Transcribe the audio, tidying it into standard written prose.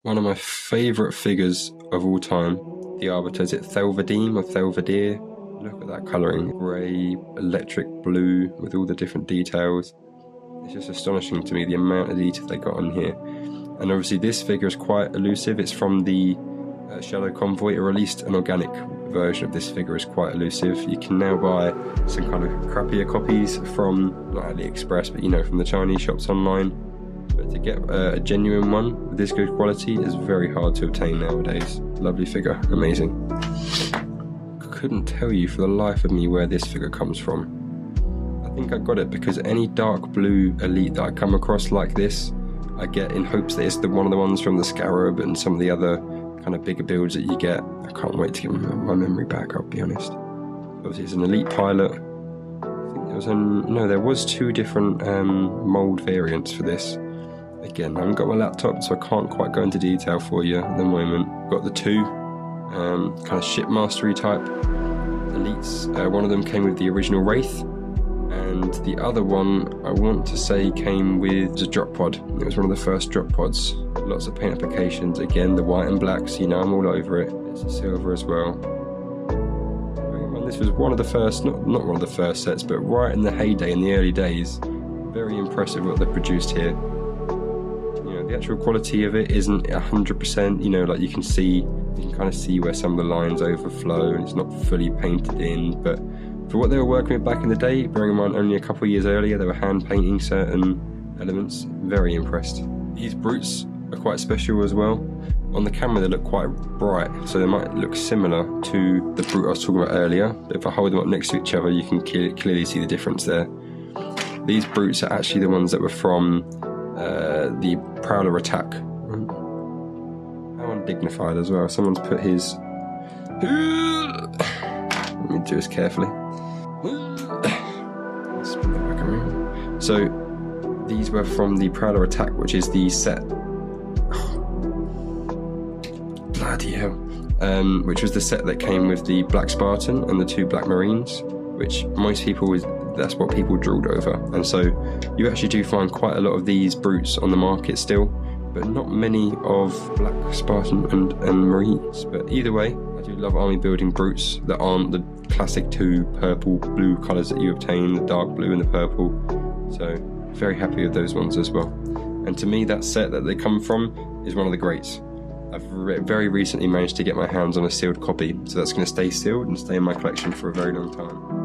One of my favourite figures of all time, the Arbiter. Is it Thelvadim or Thelvadir? Look at that colouring. Grey, electric blue with all the different details. It's just astonishing to me the amount of detail they got on here. And obviously this figure is quite elusive. It's from the Shadow Convoy. It released an organic version of this figure. Is quite elusive. You can now buy some kind of crappier copies from, not AliExpress, but you know, from the Chinese shops online. But to get a genuine one with this good quality is very hard to obtain nowadays. Lovely figure, amazing. Couldn't tell you for the life of me where this figure comes from. I think I got it because any dark blue elite that I come across like this, I get in hopes that it's one of the ones from the Scarab and some of the other kind of bigger builds that you get. I can't wait to get my memory back, I'll be honest. Obviously it's an elite pilot. I think there was no, there was two different mould variants for this. Again, I haven't got my laptop, so I can't quite go into detail for you at the moment. Got the two kind of shipmastery type elites. One of them came with the original Wraith, and the other one I want to say came with the drop pod. It was one of the first drop pods. Lots of paint applications. Again, the white and blacks, you know, I'm all over it. It's a silver as well. This was one of the first, not one of the first sets, but right in the heyday, in the early days. Very impressive what they produced here. The actual quality of it isn't 100%, you know, like you can kind of see where some of the lines overflow and it's not fully painted in, but for what they were working with back in the day, bearing in mind only a couple of years earlier they were hand painting certain elements, very impressed. These brutes are quite special as well. On the camera they look quite bright, so they might look similar to the brute I was talking about earlier, but if I hold them up next to each other you can clearly see the difference there. These brutes are actually the ones that were from the Prowler attack. How undignified as well. Someone's put his... Let me do this carefully. Spin that back around. So these were from the Prowler attack, which is the set... Bloody hell. Which was the set that came with the Black Spartan and the two Black Marines, which most people that's what people drooled over. And so you actually do find quite a lot of these brutes on the market still, but not many of Black Spartan and Marines. But either way, I do love army building brutes that aren't the classic two purple blue colours that you obtain, the dark blue and the purple. So very happy with those ones as well. And to me that set that they come from is one of the greats. I've very recently managed to get my hands on a sealed copy, so that's going to stay sealed and stay in my collection for a very long time.